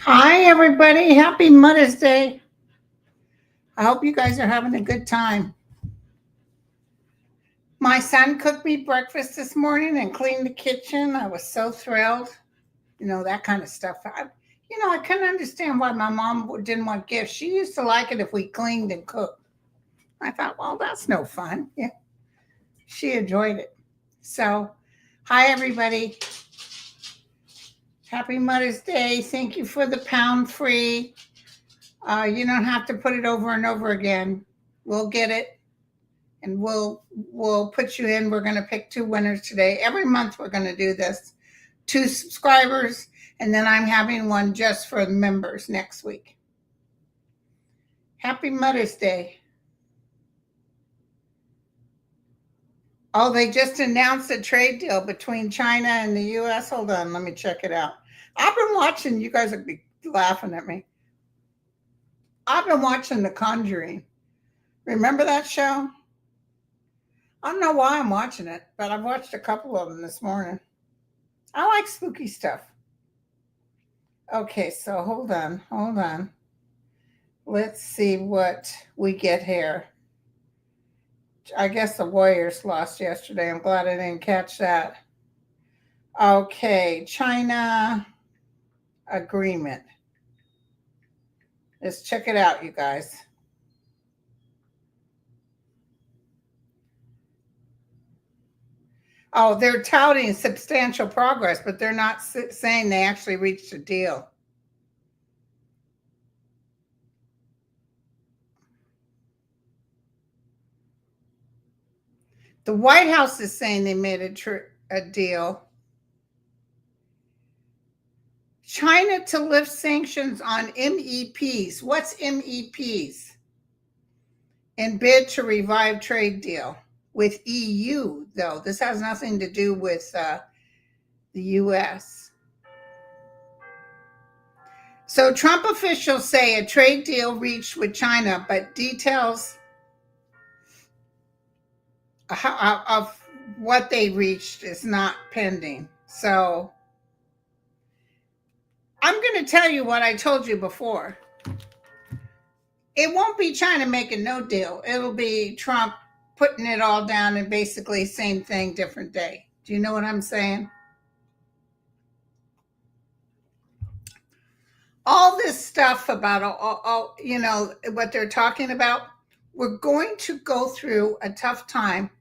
Hi, everybody. Happy Mother's Day. I hope you guys are having a good time. My son cooked me breakfast this morning and cleaned the kitchen. I was so thrilled. That kind of stuff. I couldn't understand why my mom didn't want gifts. She used to like it if we cleaned and cooked. I thought, well, that's no fun. Yeah, she enjoyed it. So, hi, everybody. Happy Mother's Day. Thank you for the pound free. You don't have to put it over and over again. We'll get it, and we'll put you in. We're going to pick 2 winners today. Every month we're going to do this. 2 subscribers, and then I'm having one just for the members next week. Happy Mother's Day. Oh, they just announced a trade deal between China and the U.S. Hold on, let me check it out. I've been watching. You guys will be laughing at me. I've been watching The Conjuring. Remember that show? I don't know why I'm watching it, but I've watched a couple of them this morning. I like spooky stuff. Okay, so hold on. Let's see what we get here. I guess the Warriors lost yesterday. I'm glad I didn't catch that. Okay, China agreement. Let's check it out, you guys. Oh, they're touting substantial progress, but they're not saying they actually reached a deal. The White House is saying they made a deal. China to lift sanctions on MEPs. What's MEPs? In bid to revive trade deal with EU, though. This has nothing to do with the U.S. So Trump officials say a trade deal reached with China, but details of what they reached is not pending. So I'm going to tell you what I told you before. It won't be China making no deal. It'll be Trump putting it all down and basically same thing, different day. Do you know what I'm saying? All this stuff about all what they're talking about, we're going to go through a tough time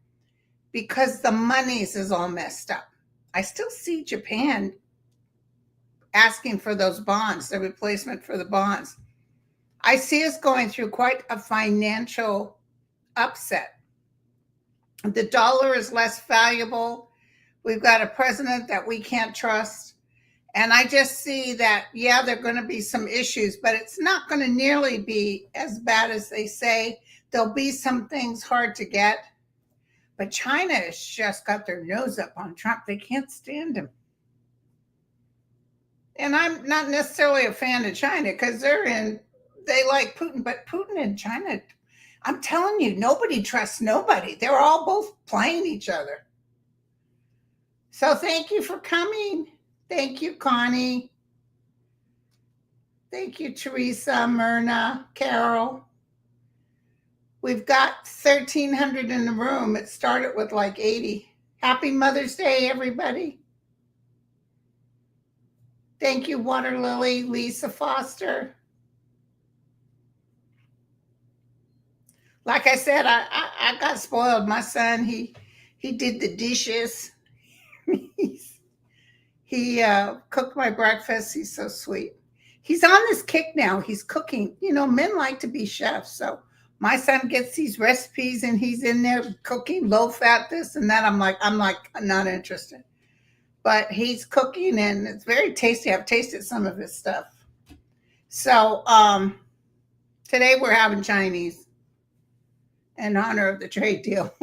because the monies is all messed up. I still see Japan asking for those bonds, the replacement for the bonds. I see us going through quite a financial upset. The dollar is less valuable. We've got a president that we can't trust. And I just see that, yeah, there are going to be some issues, but it's not going to nearly be as bad as they say. There'll be some things hard to get. But China has just got their nose up on Trump. They can't stand him. And I'm not necessarily a fan of China because they like Putin, but Putin and China, I'm telling you, nobody trusts nobody. They're all both playing each other. So thank you for coming. Thank you, Connie. Thank you, Teresa, Myrna, Carol. We've got 1,300 in the room. It started with like 80. Happy Mother's Day, everybody. Thank you, Water Lily, Lisa Foster. Like I said, I got spoiled. My son, he did the dishes. He cooked my breakfast. He's so sweet. He's on this kick now. He's cooking. Men like to be chefs. So my son gets these recipes and he's in there cooking low fat this and that. I'm like, not interested. but he's cooking and it's very tasty. I've tasted some of his stuff. So today we're having Chinese in honor of the trade deal.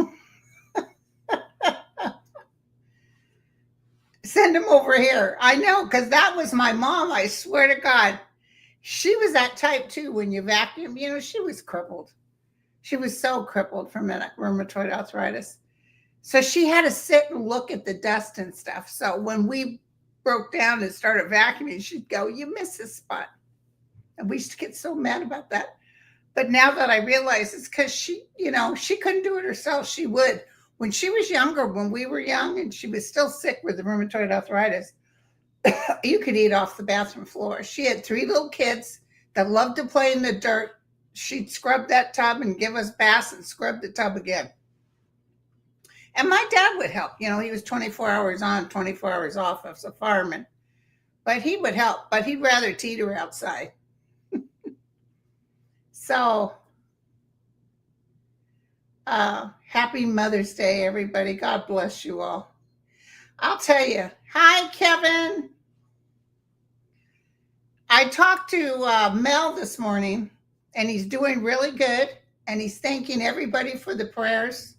Send him over here. I know, because that was my mom. I swear to God. She was that type too. When you vacuum, she was crippled. She was so crippled from rheumatoid arthritis. So she had to sit and look at the dust and stuff. So when we broke down and started vacuuming, she'd go, "You missed this spot." And we used to get so mad about that. But now that I realize it's because she couldn't do it herself. She would. When she was younger, when we were young and she was still sick with the rheumatoid arthritis, you could eat off the bathroom floor. She had 3 little kids that loved to play in the dirt. She'd scrub that tub and give us baths and scrub the tub again. And my dad would help. He was 24 hours on, 24 hours off as a fireman. But he would help. But he'd rather teeter outside. So, happy Mother's Day, everybody. God bless you all. I'll tell you. Hi, Kevin. I talked to Mel this morning, and he's doing really good, and he's thanking everybody for the prayers.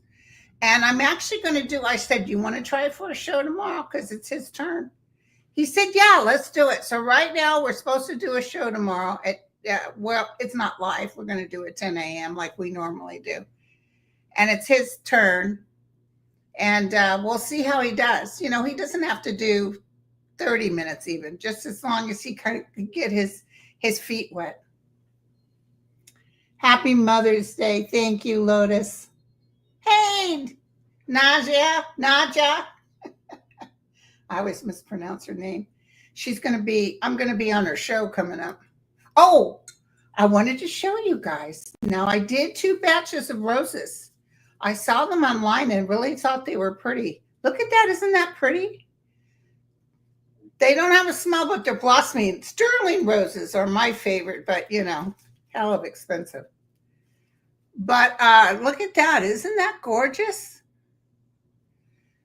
And I'm actually going to I said, "You want to try for a show tomorrow?" Because it's his turn. He said, "Yeah, let's do it." So right now we're supposed to do a show tomorrow well, it's not live. We're going to do it 10 a.m. like we normally do. And it's his turn. And we'll see how he does. He doesn't have to do 30 minutes even, just as long as he can get his feet wet. Happy Mother's Day. Thank you, Lotus. Hey, Naja. I always mispronounce her name. I'm going to be on her show coming up. Oh, I wanted to show you guys. Now, I did 2 batches of roses. I saw them online and really thought they were pretty. Look at that. Isn't that pretty? They don't have a smell, but they're blossoming. Sterling roses are my favorite, but, hell of expensive. But look at that. Isn't that gorgeous?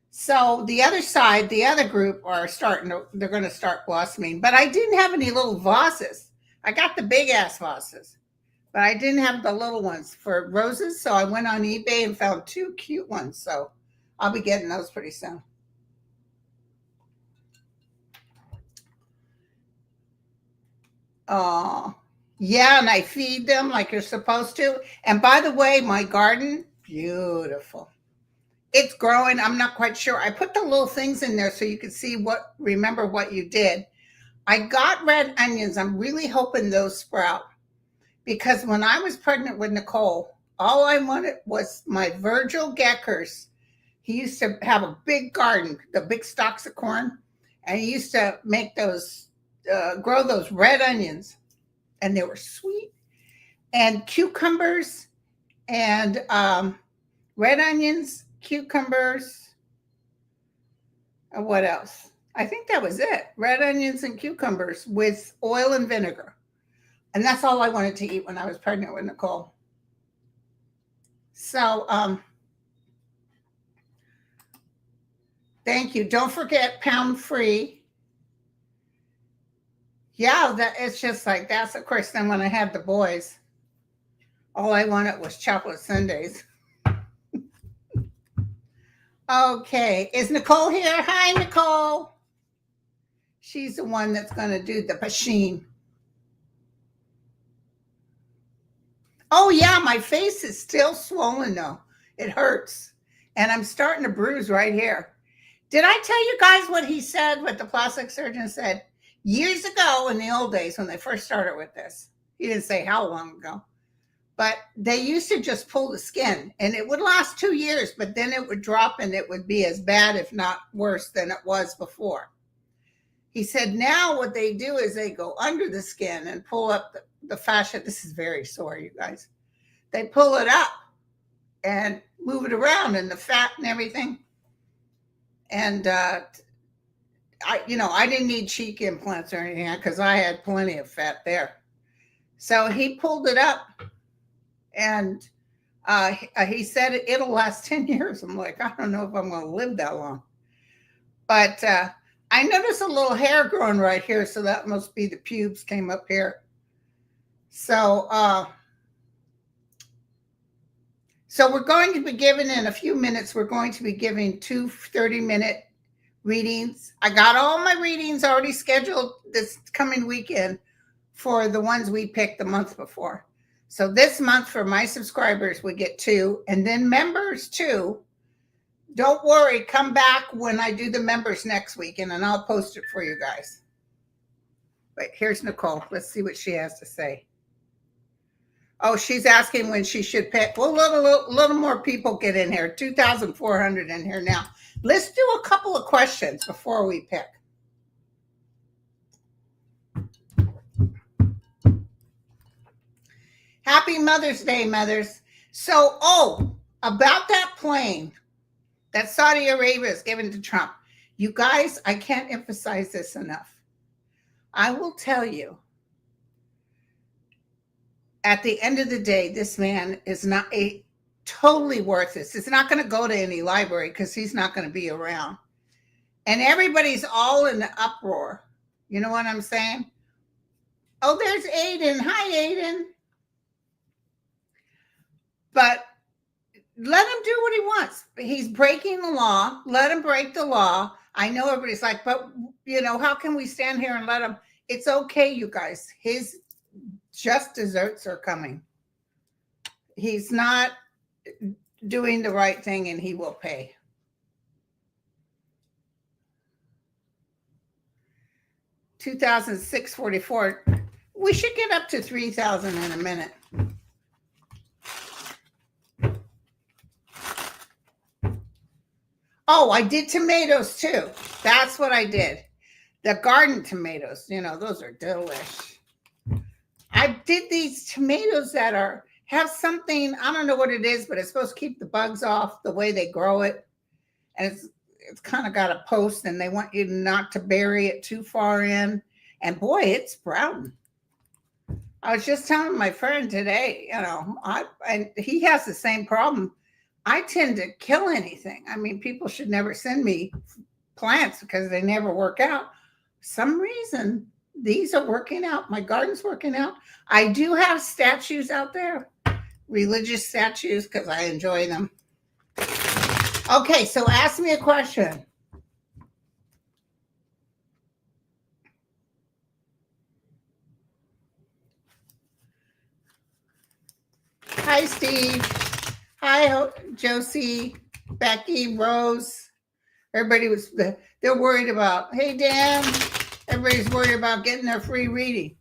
So the other side, the other group they're going to start blossoming. But I didn't have any little vases. I got the big ass vases, but I didn't have the little ones for roses. So I went on eBay and found 2 cute ones. So I'll be getting those pretty soon. Oh, yeah. And I feed them like you're supposed to. And by the way, my garden, beautiful. It's growing. I'm not quite sure. I put the little things in there so you could remember what you did. I got red onions. I'm really hoping those sprout, because when I was pregnant with Nicole, all I wanted was my Virgil Geckers. He used to have a big garden, the big stalks of corn, and he used to make grow those red onions, and they were sweet. And cucumbers and red onions, cucumbers, and what else? I think that was it. Red onions and cucumbers with oil and vinegar. And that's all I wanted to eat when I was pregnant with Nicole. So, thank you. Don't forget Pound Free. Yeah, it's just like that's, of course, then when I had the boys, all I wanted was chocolate sundaes. Okay. Is Nicole here? Hi, Nicole. She's the one that's going to do the machine. Oh, yeah. My face is still swollen, though. It hurts. And I'm starting to bruise right here. Did I tell you guys what he said, what the plastic surgeon said years ago in the old days when they first started with this? He didn't say how long ago. But they used to just pull the skin, and it would last 2 years, but then it would drop and it would be as bad, if not worse, than it was before. He said now what they do is they go under the skin and pull up the fascia. This is very sore, you guys. They pull it up and move it around, and the fat and everything. And I didn't need cheek implants or anything because I had plenty of fat there. So he pulled it up, and he said it'll last 10 years. I'm like, I don't know if I'm going to live that long. But I noticed a little hair growing right here, so that must be the pubes came up here. So, so we're going to be giving in a few minutes. We're going to be giving 2 30-minute readings. I got all my readings already scheduled this coming weekend for the ones we picked the month before. So this month for my subscribers, we get 2, and then members too. Don't worry, come back when I do the members next week, and then I'll post it for you guys. Wait, here's Nicole. Let's see what she has to say. Oh, she's asking when she should pick. Well, little more people get in here. 2,400 in here now. Let's do a couple of questions before we pick. Happy Mother's Day, mothers. So, about that plane that Saudi Arabia is giving to Trump. You guys, I can't emphasize this enough. I will tell you, at the end of the day, this man is not totally worthless. It's not going to go to any library because he's not going to be around. And everybody's all in the uproar. You know what I'm saying? Oh, there's Aiden. Hi, Aiden. But let him do what he wants. He's breaking the law. Let him break the law. I know everybody's like, but, how can we stand here and let him? It's okay, you guys. His just desserts are coming. He's not doing the right thing, and he will pay. $2,644. We should get up to 3,000 in a minute. Oh, I did tomatoes too. That's what I did. The garden tomatoes, those are delish. I did these tomatoes that have something, I don't know what it is, but it's supposed to keep the bugs off the way they grow it. And it's kind of got a post, and they want you not to bury it too far in. And boy, it's sprouting. I was just telling my friend today, and he has the same problem. I tend to kill anything. I mean, people should never send me plants because they never work out. For some reason, these are working out. My garden's working out. I do have statues out there, religious statues, because I enjoy them. Okay, so ask me a question. Hi, Steve. Hi, Josie, Becky, Rose. Everybody they're worried about, hey, Dan, everybody's worried about getting their free reading.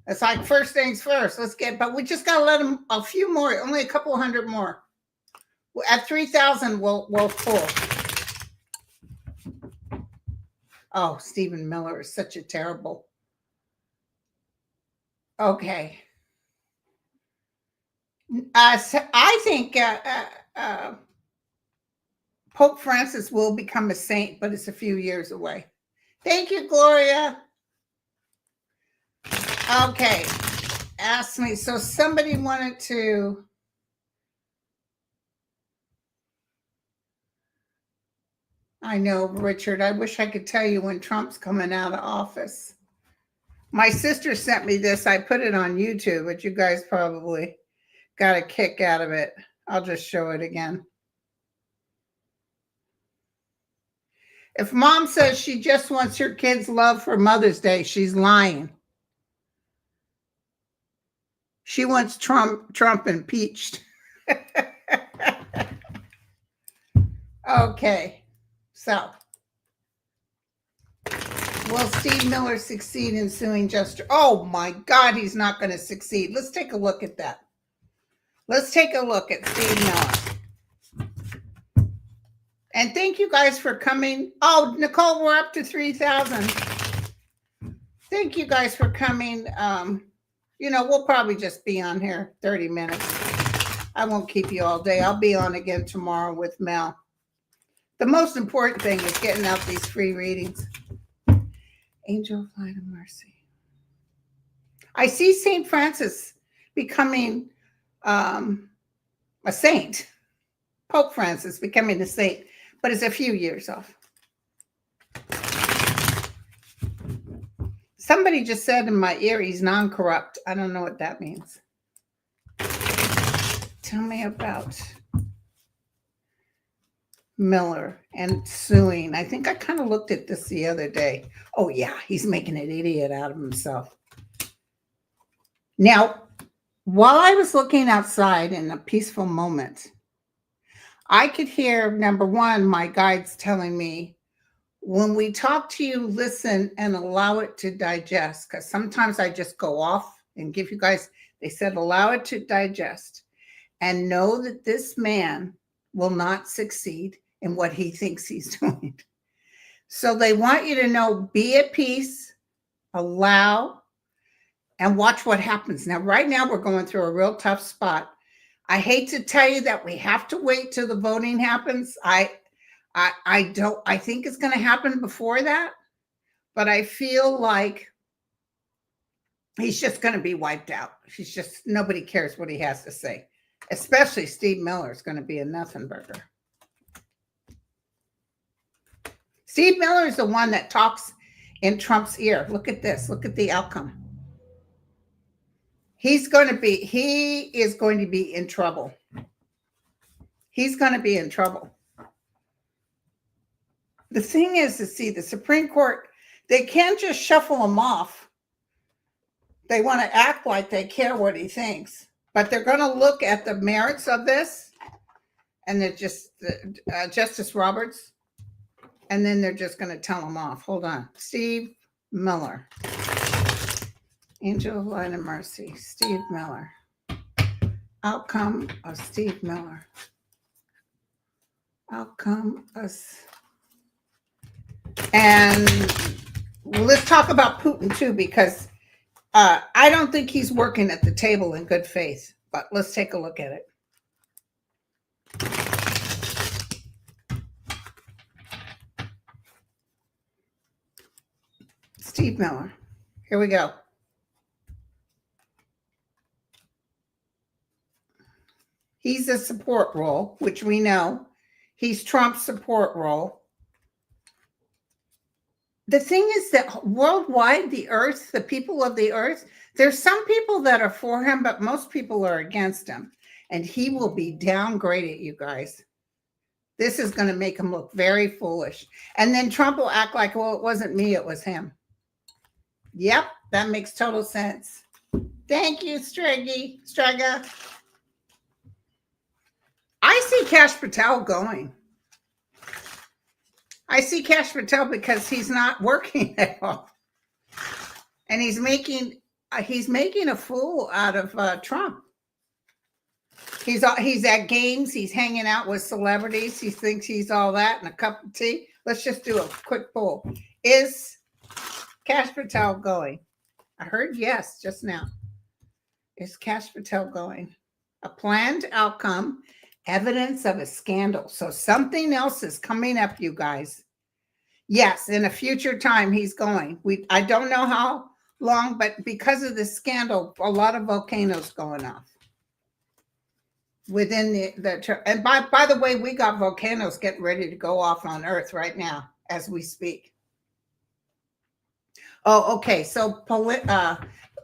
It's like first things first. But we just got to let them a few more, only a couple hundred more. At 3,000, we'll pull. Oh, Stephen Miller is such a terrible. Okay. So I think Pope Francis will become a saint, but it's a few years away. Thank you, Gloria. Okay. Ask me. So somebody wanted to. I know, Richard. I wish I could tell you when Trump's coming out of office. My sister sent me this. I put it on YouTube, but you guys probably got a kick out of it. I'll just show it again. If mom says she just wants her kids' love for Mother's Day, she's lying. She wants Trump impeached. Okay, so will Steve Miller succeed in suing Justice? Oh my God, he's not going to succeed. Let's take a look at that. Let's take a look at Steve Miller. And thank you guys for coming. Oh, Nicole, we're up to 3,000. Thank you guys for coming. We'll probably just be on here 30 minutes. I won't keep you all day. I'll be on again tomorrow with Mel. The most important thing is getting out these free readings. Angel of Light and Mercy. I see St. Francis becoming a saint. Pope Francis becoming a saint, but it's a few years off. Somebody just said in my ear he's non-corrupt. I don't know what that means. Tell me about Miller and suing. I think I kind of looked at this the other day. Oh, yeah, he's making an idiot out of himself. Now, while I was looking outside in a peaceful moment, I could hear, number one, my guides telling me, when we talk to you, listen and allow it to digest. Because sometimes I just go off and give you guys, they said, allow it to digest and know that this man will not succeed in what he thinks he's doing. So they want you to know, be at peace, allow, and watch what happens. Now, right now, we're going through a real tough spot. I hate to tell you that we have to wait till the voting happens. I think it's going to happen before that, but I feel like he's just going to be wiped out. He's just, nobody cares what he has to say, especially Steve Miller is going to be a nothing burger. Steve Miller is the one that talks in Trump's ear. Look at this. Look at the outcome. He is going to be in trouble. He's going to be in trouble. The thing is to see the Supreme Court, they can't just shuffle him off. They want to act like they care what he thinks, but they're going to look at the merits of this, and they're just Justice Roberts, and then they're just going to tell him off. Hold on. Steve Miller. Angel of Light and Mercy. Steve Miller. Outcome of Steve Miller. Outcome of... And let's talk about Putin too, because I don't think he's working at the table in good faith, but let's take a look at it. Steve Miller. Here we go. He's a support role, which we know. He's Trump's support role. The thing is that worldwide, the earth, the people of the earth, there's some people that are for him, but most people are against him. And he will be downgraded, you guys. This is going to make him look very foolish. And then Trump will act like, well, it wasn't me, it was him. Yep, that makes total sense. Thank you, Strega. I see Kash Patel going. I see Kash Patel because he's not working at all, and he's making a fool out of Trump. He's at games. He's hanging out with celebrities. He thinks he's all that and a cup of tea. Let's just do a quick poll. Is Kash Patel going? I heard yes just now. Is Kash Patel going? A planned outcome. Evidence of a scandal. So something else is coming up, you guys. Yes, in a future time, he's going. I don't know how long, but because of this scandal, a lot of volcanoes going off. Within the and by the way, we got volcanoes getting ready to go off on Earth right now as we speak. Oh, okay. So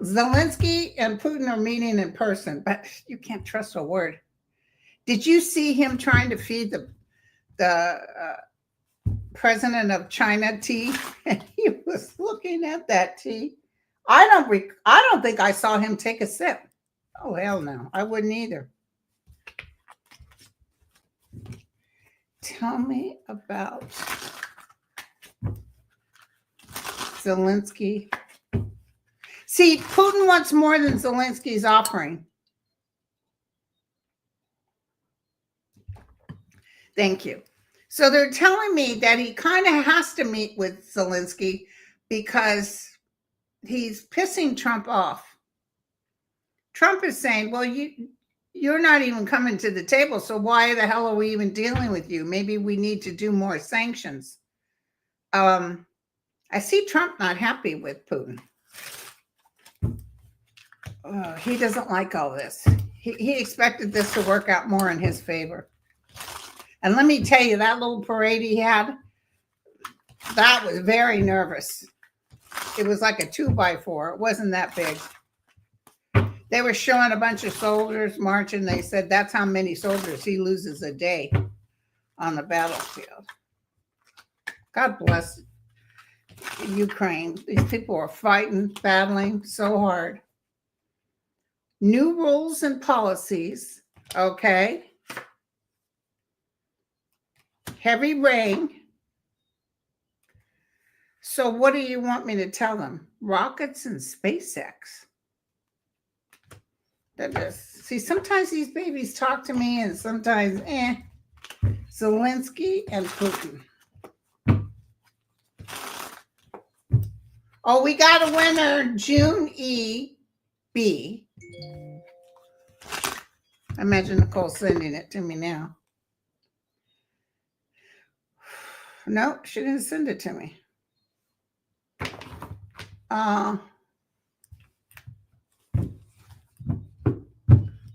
Zelensky and Putin are meeting in person, but you can't trust a word. Did you see him trying to feed the president of China tea? And he was looking at that tea. I don't think I saw him take a sip. Oh, hell no. I wouldn't either. Tell me about Zelensky. See, Putin wants more than Zelensky's offering. Thank you. So they're telling me that he kind of has to meet with Zelensky because he's pissing Trump off. Trump is saying, well, you're not even coming to the table, so why the hell are we even dealing with you? Maybe we need to do more sanctions. I see Trump not happy with Putin. He doesn't like all this. He expected this to work out more in his favor. And let me tell you, that little parade he had, That was very nervous. It was like a 2x4. It wasn't that big. They were showing a bunch of soldiers marching. They said that's how many soldiers he loses a day on the battlefield. God bless Ukraine. These people are fighting, battling so hard. New rules and policies, okay? Heavy rain. So what do you want me to tell them? Rockets and SpaceX. See, sometimes these babies talk to me and sometimes, Zelensky and Putin. Oh, we got a winner, June E.B. Imagine Nicole sending it to me now. No, she didn't send it to me.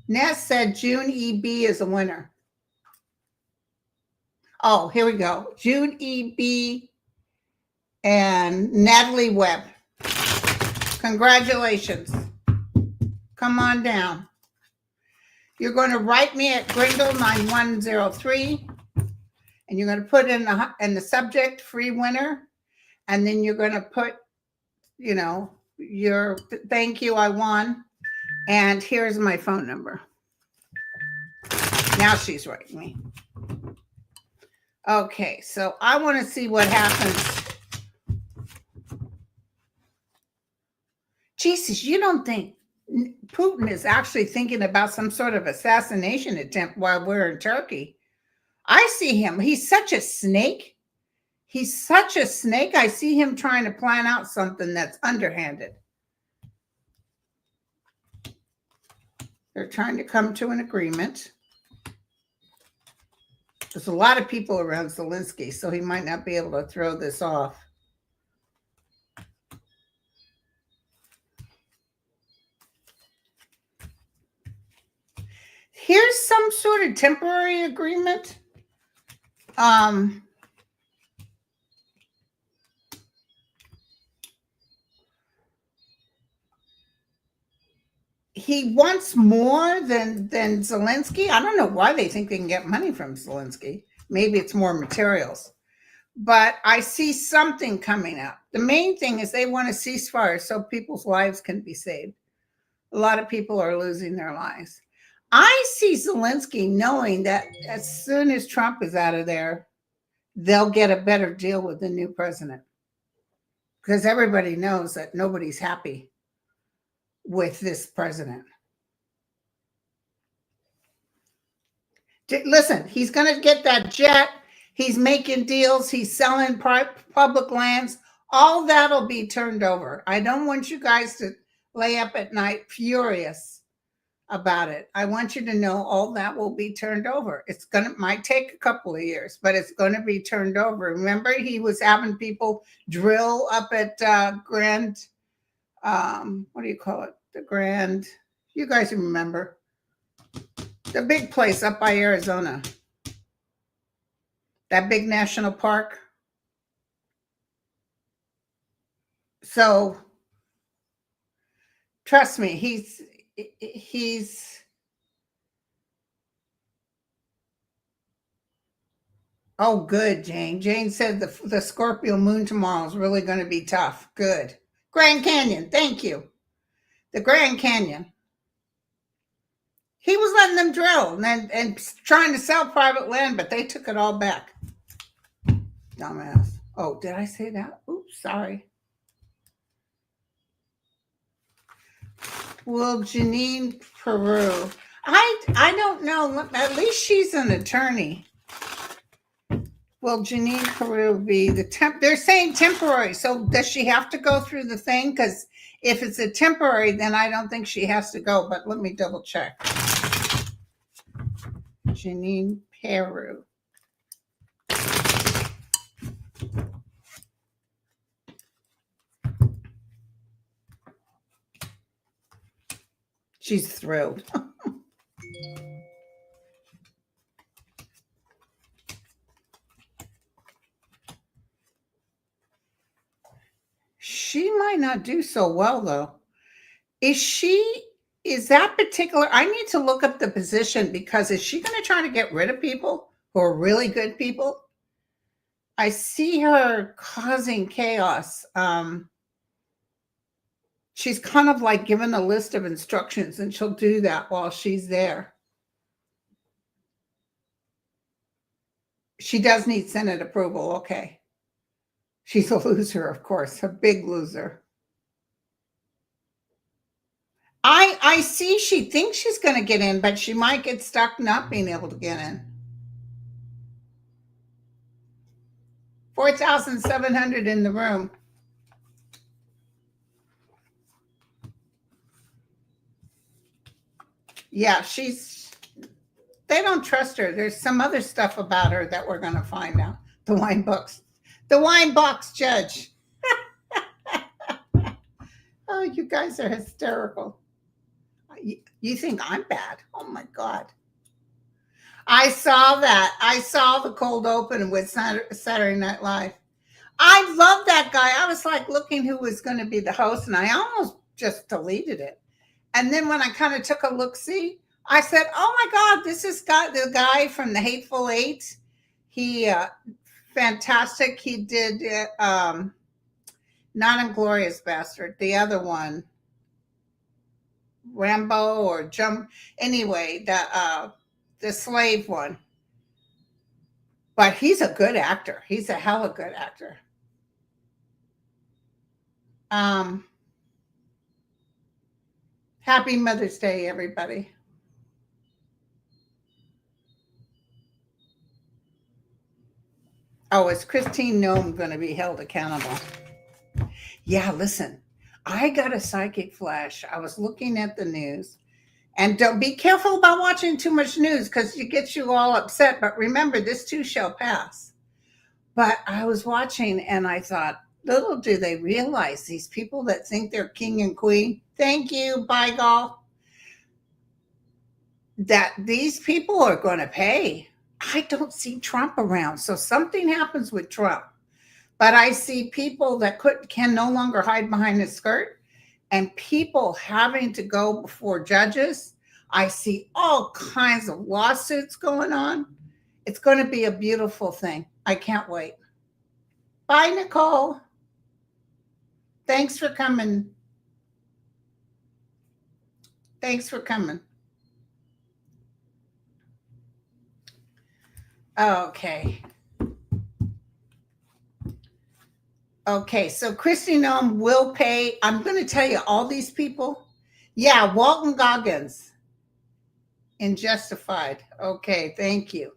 Ness said June E.B. is a winner. Oh, here we go. June E.B. and Natalie Webb. Congratulations. Come on down. You're going to write me at Grindle9103, and you're going to put in the subject free winner, and then you're going to put, your thank you, I won, and here's my phone number. Now she's writing me. Okay, so I want to see what happens. Jesus, you don't think Putin is actually thinking about some sort of assassination attempt while we're in Turkey? I see him. He's such a snake. He's such a snake. I see him trying to plan out something that's underhanded. They're trying to come to an agreement. There's a lot of people around Zelensky, so he might not be able to throw this off. Here's some sort of temporary agreement. He wants more than Zelensky. I don't know why they think they can get money from Zelensky. Maybe it's more materials. But I see something coming up. The main thing is they want a ceasefire so people's lives can be saved. A lot of people are losing their lives. I see Zelensky knowing that as soon as Trump is out of there, they'll get a better deal with the new president. Because everybody knows that nobody's happy with this president. Listen, he's going to get that jet. He's making deals. He's selling public lands. All that'll be turned over. I don't want you guys to lay up at night furious about it. I want you to know all that will be turned over. Might take a couple of years, but it's going to be turned over. Remember, he was having people drill up at Grand, what do you call it? The Grand, you guys remember. The big place up by Arizona. That big national park. So, trust me, he's oh, good, Jane. Jane said the Scorpio moon tomorrow is really going to be tough. Good. Grand Canyon. Thank you. The Grand Canyon. He was letting them drill and trying to sell private land, but they took it all back. Dumbass. Oh, did I say that? Oops, sorry. Well, Janine Peru. I don't know. At least she's an attorney. Will Janine Peru be they're saying temporary. So does she have to go through the thing? Because if it's a temporary, then I don't think she has to go. But let me double check. Janine Peru. She's thrilled. She might not do so well though. Is that particular? I need to look up the position because is she going to try to get rid of people who are really good people? I see her causing chaos. She's kind of like given a list of instructions and she'll do that while she's there. She does need Senate approval. Okay. She's a loser, of course, a big loser. I see she thinks she's going to get in, but she might get stuck not being able to get in. 4,700 in the room. Yeah, they don't trust her. There's some other stuff about her that we're going to find out. The wine box judge. Oh, you guys are hysterical. You think I'm bad? Oh my God. I saw that. I saw the cold open with Saturday Night Live. I love that guy. I was like looking who was going to be the host, and I almost just deleted it. And then when I kind of took a look-see, I said, oh my God, this is the guy from the Hateful Eight. He, fantastic. He did not Inglourious Bastard, the other one. Rambo or Jump. Anyway, the slave one. But he's a good actor. He's a hella good actor. Happy Mother's Day, everybody. Oh, is Christine Nome going to be held accountable? Yeah, listen, I got a psychic flash. I was looking at the news, and don't be careful about watching too much news because it gets you all upset. But remember, this too shall pass. But I was watching and I thought, little do they realize these people that think they're king and queen. Thank you, bye, golf. That these people are going to pay. I don't see Trump around. So something happens with Trump. But I see people that can no longer hide behind a skirt and people having to go before judges. I see all kinds of lawsuits going on. It's going to be a beautiful thing. I can't wait. Bye, Nicole. Thanks for coming. Thanks for coming. Okay. Okay, so Christy Nome will pay. I'm going to tell you all these people. Yeah, Walton Goggins in Justified. Okay, thank you.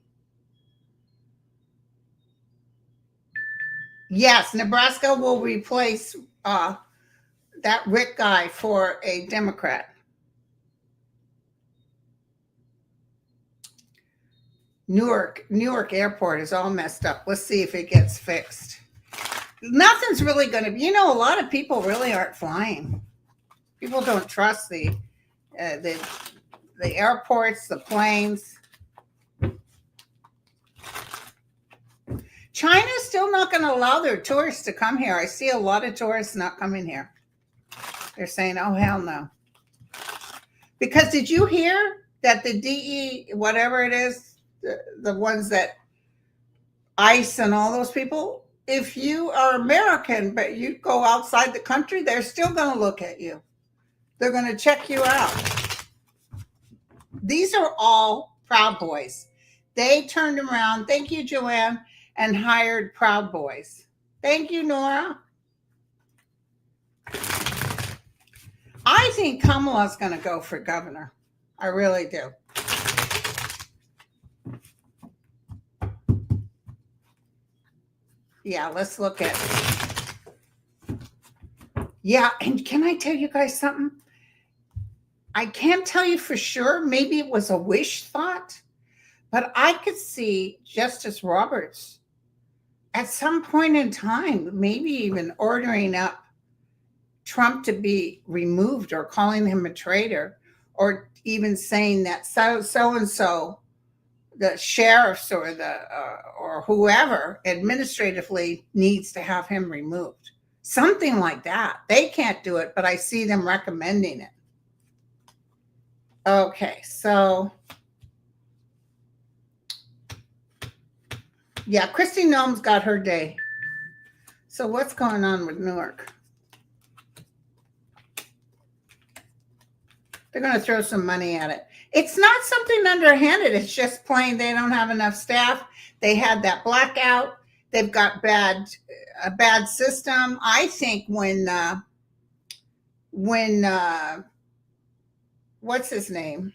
Yes, Nebraska will replace that Rick guy for a Democrat. Newark Airport is all messed up. Let's see if it gets fixed. Nothing's really going to be, a lot of people really aren't flying. People don't trust the airports, the planes. China's still not going to allow their tourists to come here. I see a lot of tourists not coming here. They're saying, oh, hell no. Because did you hear that the DE, whatever it is, the ones that ICE and all those people, if you are American, but you go outside the country, they're still going to look at you. They're going to check you out. These are all Proud Boys. They turned around, thank you, Joanne, and hired Proud Boys. Thank you, Nora. I think Kamala's going to go for governor. I really do. Yeah, let's look at it. Yeah, and can I tell you guys something? I can't tell you for sure. Maybe it was a wish thought, but I could see Justice Roberts at some point in time, maybe even ordering up Trump to be removed or calling him a traitor, or even saying that so-and-so, the sheriffs or or whoever administratively needs to have him removed. Something like that. They can't do it, but I see them recommending it. Okay, so yeah, Kristi Noem's got her day. So what's going on with Newark? They're going to throw some money at it. It's not something underhanded. It's just plain they don't have enough staff. They had that blackout. They've got a bad system. I think when what's his name?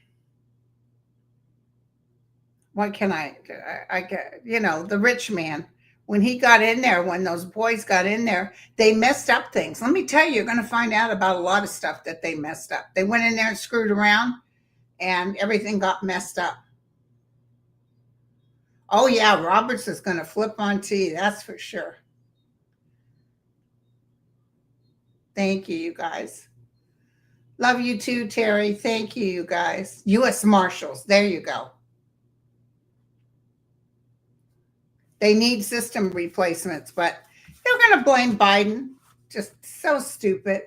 What can I get, the rich man, when he got in there, when those boys got in there, they messed up things. Let me tell you, you're going to find out about a lot of stuff that they messed up. They went in there and screwed around and everything got messed up. Oh yeah, Roberts is going to flip on T, that's for sure. Thank you, you guys. Love you too, Terry. Thank you, you guys. U.S. Marshals. There you go. They need system replacements, but they're going to blame Biden. Just so stupid.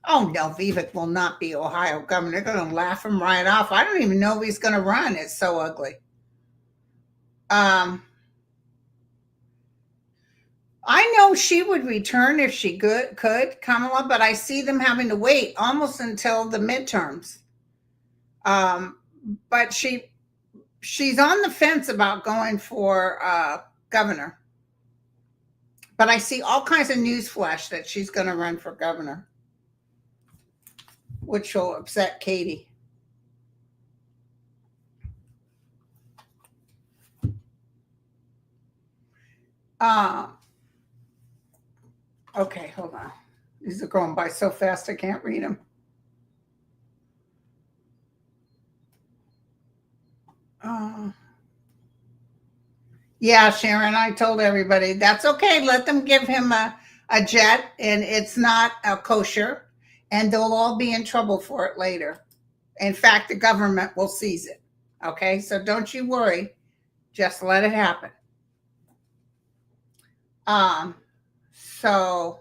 Oh, no, Vivek will not be Ohio governor. They're going to laugh him right off. I don't even know if he's going to run. It's so ugly. I know she would return if she could, Kamala, but I see them having to wait almost until the midterms. But she's on the fence about going for governor. But I see all kinds of news flash that she's going to run for governor, which will upset Katie. Okay, hold on. These are going by so fast I can't read them. Yeah, Sharon, I told everybody that's okay. Let them give him a jet, and it's not a kosher, and they'll all be in trouble for it later. In fact, the government will seize it. Okay, so don't you worry. Just let it happen. So,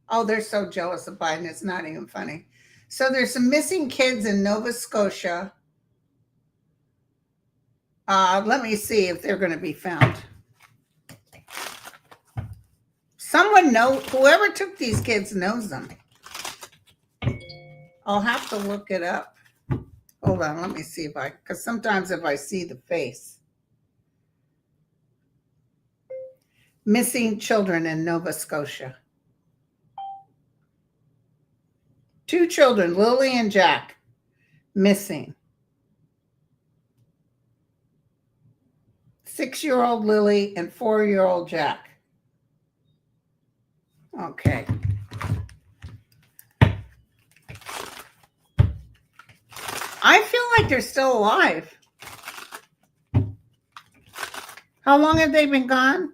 oh, they're so jealous of Biden. It's not even funny. So there's some missing kids in Nova Scotia. Let me see if they're going to be found. Someone knows, whoever took these kids knows them. I'll have to look it up. Hold on, let me see because sometimes if I see the face. Missing children in Nova Scotia. 2 children, Lily and Jack, missing. 6-year-old Lily and 4-year-old Jack. Okay. I feel like they're still alive. How long have they been gone?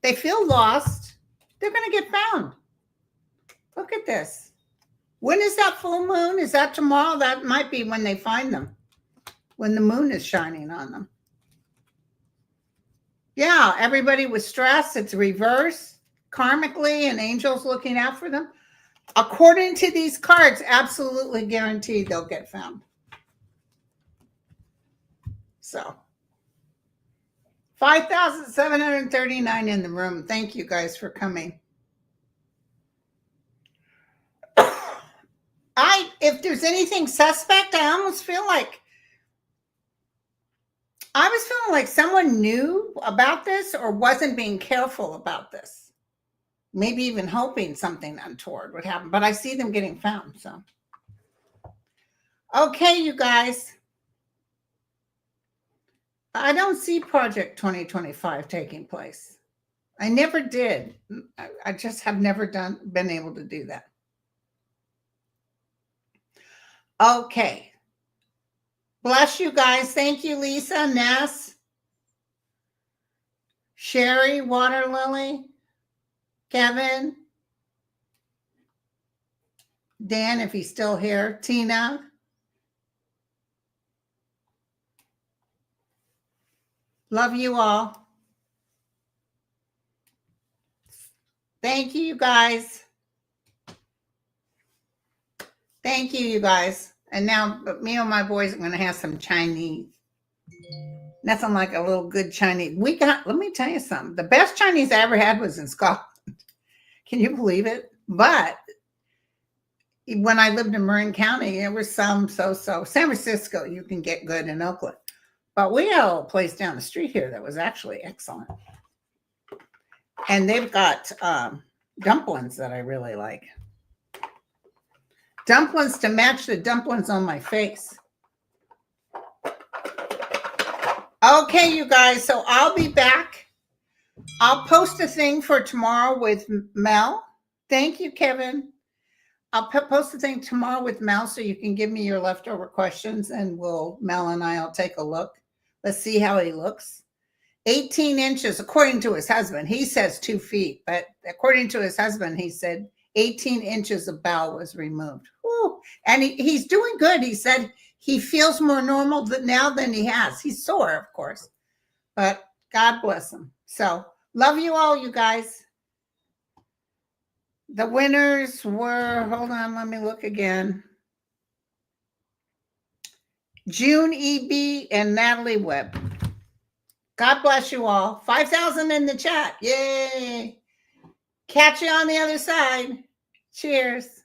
They feel lost. They're going to get found. Look at this. When is that full moon? Is that tomorrow? That might be when they find them, when the moon is shining on them. Yeah, everybody was stressed. It's reverse, karmically, and angels looking out for them. According to these cards, absolutely guaranteed they'll get found. So, 5,739 in the room. Thank you guys for coming. If there's anything suspect, I almost feel like someone knew about this or wasn't being careful about this. Maybe even hoping something untoward would happen. But I see them getting found. So, okay, you guys. I don't see Project 2025 taking place. I never did. I just have never been able to do that. Okay. Bless you guys. Thank you, Lisa, Ness, Sherry, Water Lily, Kevin, Dan, if he's still here, Tina. Love you all. Thank you, you guys. Thank you, you guys. And now me and my boys are going to have some Chinese. Nothing like a little good Chinese. Let me tell you something. The best Chinese I ever had was in Scotland. Can you believe it? But when I lived in Marin County, there was some so-so. San Francisco, you can get good in Oakland. But we had a place down the street here that was actually excellent. And they've got dumplings that I really like. Dumplings to match the dumplings on my face. Okay, you guys, so I'll be back. I'll post a thing for tomorrow with Mel. Thank you, Kevin. I'll post a thing tomorrow with Mel so you can give me your leftover questions and Mel and I'll take a look. Let's see how he looks. 18 inches, according to his husband. He says 2 feet, but according to his husband, he said 18 inches of bowel was removed. Whew. And he's doing good. He said he feels more normal now than he has. He's sore, of course, but God bless him. So love you all, you guys. The winners were, hold on, let me look again. June E.B. and Natalie Webb. God bless you all. 5,000 in the chat. Yay. Catch you on the other side. Cheers.